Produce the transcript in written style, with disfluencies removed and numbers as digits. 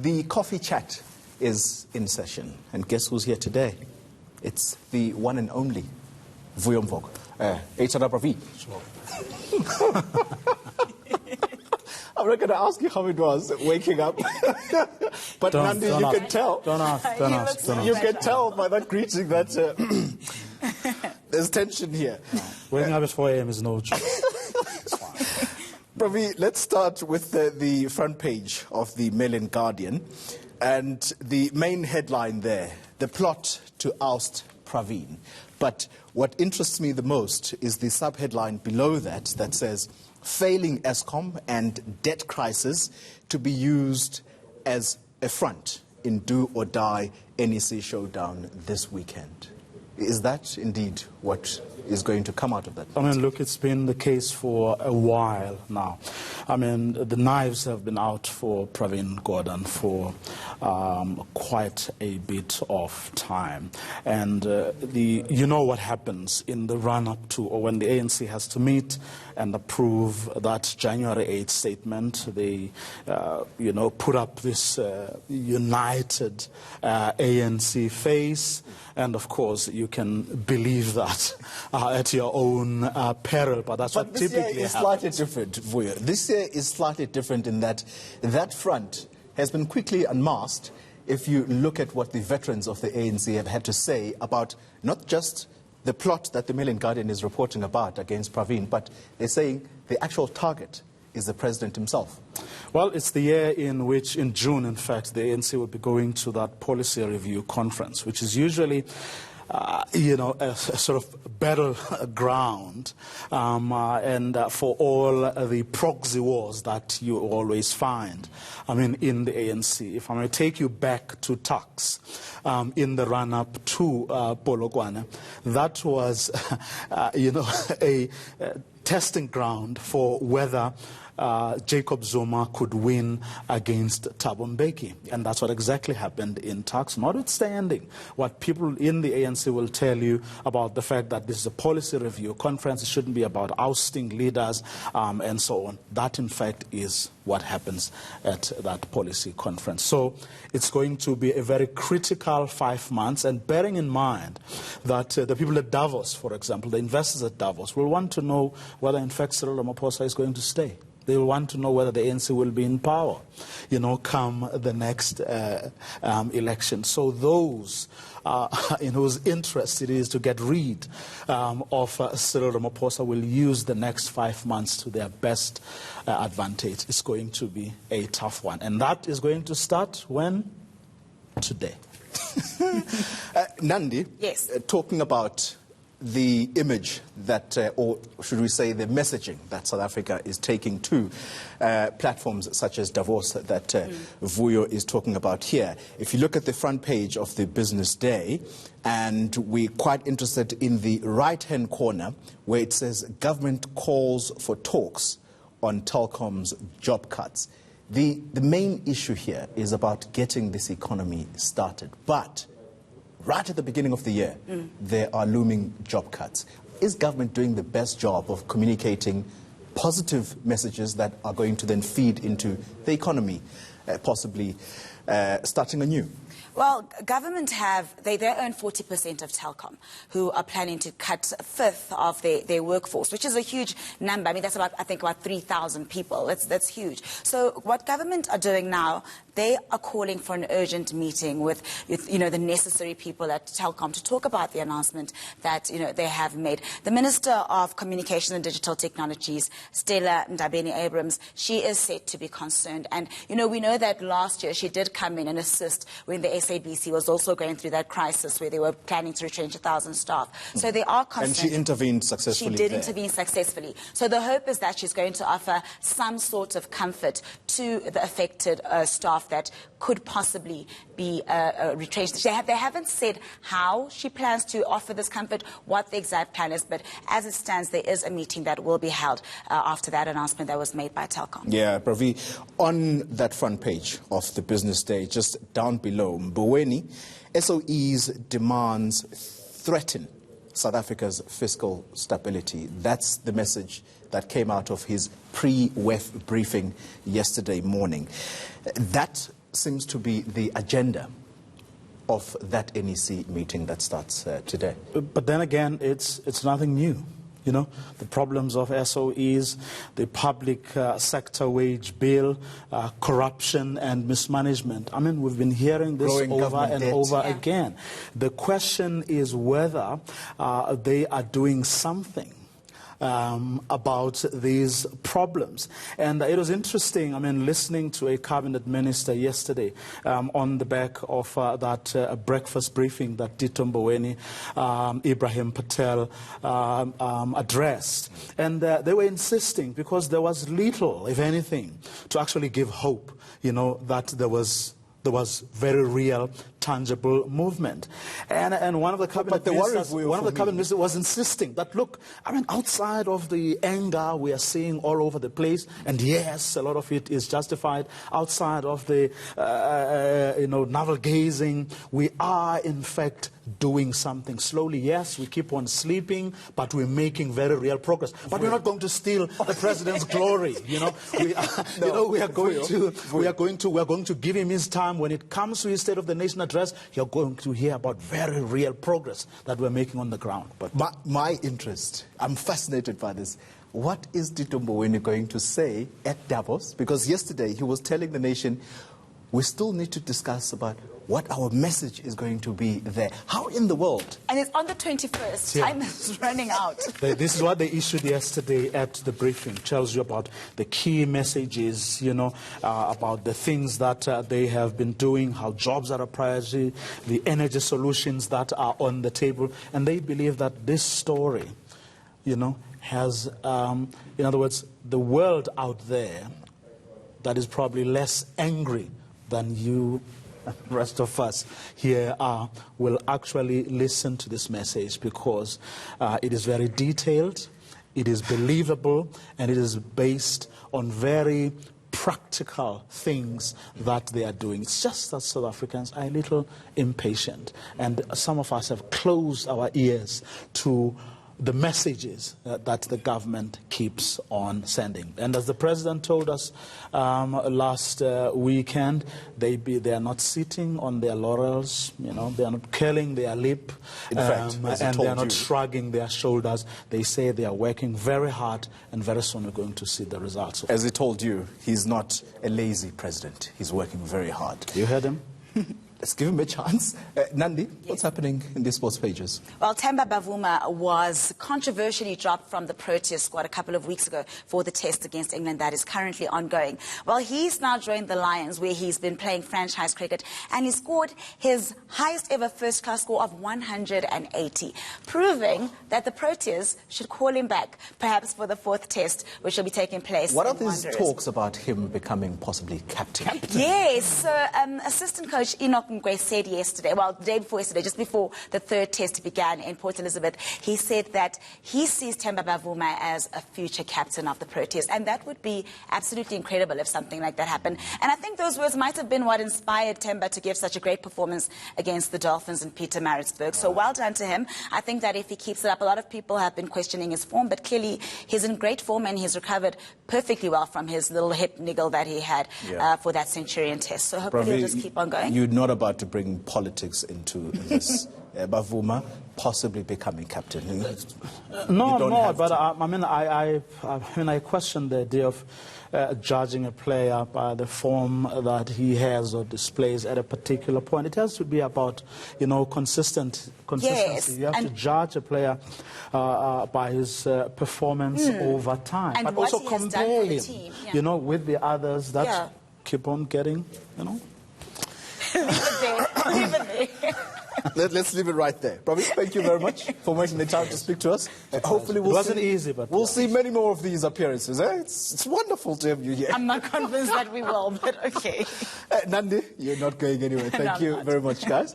The coffee chat is in session, and guess who's here today? It's the one and only Vuyo Mvoko. Pravin. I'm not going to ask you how it was waking up, but Nandi, you can tell. Don't ask. You can tell by that greeting that there's tension here. No. Waking up at 4 a.m. is no joke. Pravi, let's start with the front page of the Mail and Guardian, and the main headline there: the plot to oust Pravin. But what interests me the most is the subheadline below that says, failing Eskom and debt crisis to be used as a front in do or die NEC showdown this weekend. Is that indeed what is going to come out of that? I mean, look, it's been the case for a while now. I mean, the knives have been out for Pravin Gordhan for quite a bit of time. And you know what happens in the run-up to, or when the ANC has to meet and approve that January 8th statement. They, put up this united ANC face. And, of course, you can believe that at your own peril. But that's what typically happens. This year is slightly different, Vuyo. This year is slightly different in that that front has been quickly unmasked if you look at what the veterans of the ANC have had to say about not just the plot that the Mail and Guardian is reporting about against Pravin, but they're saying the actual target is the president himself. Well, it's the year in which, in June, in fact, the ANC will be going to that policy review conference, which is usually a sort of battleground for all the proxy wars that you always find, in the ANC. If I may take you back to Tax in the run-up to Polokwane, that was, a testing ground for whether Jacob Zuma could win against Thabo Mbeki. And that's what exactly happened in Tax, notwithstanding what people in the ANC will tell you about the fact that this is a policy review conference. It shouldn't be about ousting leaders and so on. That, in fact, is what happens at that policy conference. So it's going to be a very critical 5 months, and bearing in mind that the people at Davos, for example, the investors at Davos, will want to know whether, in fact, Cyril Ramaphosa is going to stay. They will want to know whether the ANC will be in power, come the next election. So those in whose interest it is to get rid of Cyril Ramaphosa will use the next 5 months to their best advantage. It's going to be a tough one. And that is going to start when? Today. Nandi, yes. Talking about the image that, or should we say the messaging that South Africa is taking to platforms such as Davos that Vuyo is talking about here. If you look at the front page of the Business Day, and we're quite interested in the right-hand corner where it says government calls for talks on Telkom's job cuts. The main issue here is about getting this economy started. But right at the beginning of the year, there are looming job cuts. Is government doing the best job of communicating positive messages that are going to then feed into the economy, possibly starting anew? Well, government they own 40% of Telkom, who are planning to cut a fifth of their workforce, which is a huge number. That's about 3,000 people. That's huge. So what government are doing now, they are calling for an urgent meeting with the necessary people at Telkom to talk about the announcement that they have made. The Minister of Communication and Digital Technologies, Stella Ndabeni-Abrams, she is said to be concerned. And we know that last year she did come in and assist when the SABC was also going through that crisis where they were planning to retrench 1,000 staff. So they are concerned. And she intervened successfully. She did intervene successfully. So the hope is that she's going to offer some sort of comfort to the affected staff that could possibly be retrenched. They haven't said how she plans to offer this comfort, what the exact plan is, but as it stands, there is a meeting that will be held after that announcement that was made by Telkom. Yeah, Pravi, on that front page of the Business Day, just down below, Mboweni, SOE's demands threaten South Africa's fiscal stability. That's the message that came out of his pre-WEF briefing yesterday morning. That seems to be the agenda of that NEC meeting that starts today. But then again, it's nothing new. You know, the problems of SOEs, the public sector wage bill, corruption and mismanagement. I mean, we've been hearing this Growing over and debt. over Yeah. again. The question is whether they are doing something about these problems. And it was interesting, I mean, listening to a cabinet minister yesterday on the back of that breakfast briefing that Tito Mboweni, Ibrahim Patel addressed. And they were insisting, because there was little, if anything, to actually give hope, you know, that there was very real, tangible movement. And one of the cabinet ministers was insisting that, look, I mean, outside of the anger we are seeing all over the place, and yes, a lot of it is justified, outside of the, navel-gazing, we are, in fact, doing something slowly. Yes, we keep on sleeping, but we're making very real progress. But we're not going to steal the president's glory. You know, we are going to give him his time. When it comes to his State of the Nation address, you're going to hear about very real progress that we're making on the ground. But my interest, I'm fascinated by this. What is Tito Mboweni going to say at Davos? Because yesterday he was telling the nation, we still need to discuss about what our message is going to be there. How in the world? And it's on the 21st. Yeah. Time is running out. This is what they issued yesterday at the briefing. Tells you about the key messages, you know, about the things that they have been doing, how jobs are a priority, the energy solutions that are on the table. And they believe that this story, you know, has, in other words, the world out there that is probably less angry than you, the rest of us here are, will actually listen to this message, because it is very detailed, it is believable, and it is based on very practical things that they are doing. It's just that South Africans are a little impatient, and some of us have closed our ears to the messages that the government keeps on sending. And as the president told us last weekend, they are not sitting on their laurels, you know, they are not curling their lip, in fact, and they are not shrugging their shoulders. They say they are working very hard, and very soon we're going to see the results. As he told you, he's not a lazy president. He's working very hard. You heard him? Let's give him a chance. Nandi, what's happening in the sports pages? Well, Themba Bavuma was controversially dropped from the Proteas squad a couple of weeks ago for the test against England that is currently ongoing. Well, he's now joined the Lions, where he's been playing franchise cricket, and he scored his highest ever first-class score of 180, proving that the Proteas should call him back, perhaps for the fourth test, which will be taking place. What are these talks about him becoming possibly captain? Yes, so assistant coach Enoch Mgwe said yesterday, well, the day before yesterday, just before the third test began in Port Elizabeth, he said that he sees Themba Bavuma as a future captain of the Proteas, and that would be absolutely incredible if something like that happened. And I think those words might have been what inspired Themba to give such a great performance against the Dolphins in Pietermaritzburg. So well done to him. I think that if he keeps it up, a lot of people have been questioning his form, but clearly he's in great form, and he's recovered perfectly well from his little hip niggle that he had for that Centurion test. So hopefully he'll just keep on going. You're not about to bring politics into this. Bavuma possibly becoming captain. No, but I question the idea of judging a player by the form that he has or displays at a particular point. It has to be about, you know, consistency. Yes, you have to judge a player by his performance over time, and but what also he has compare done for the him, team. Yeah. you know, with the others that Yeah. keep on getting, you know. Leave it there. Let's leave it right there. Pravin, thank you very much for making the time to speak to us. Hopefully we'll wasn't easy, but we'll see many more of these appearances. It's wonderful to have you here. I'm not convinced that we will, but okay. Nandi, you're not going anywhere. Thank you very much, guys.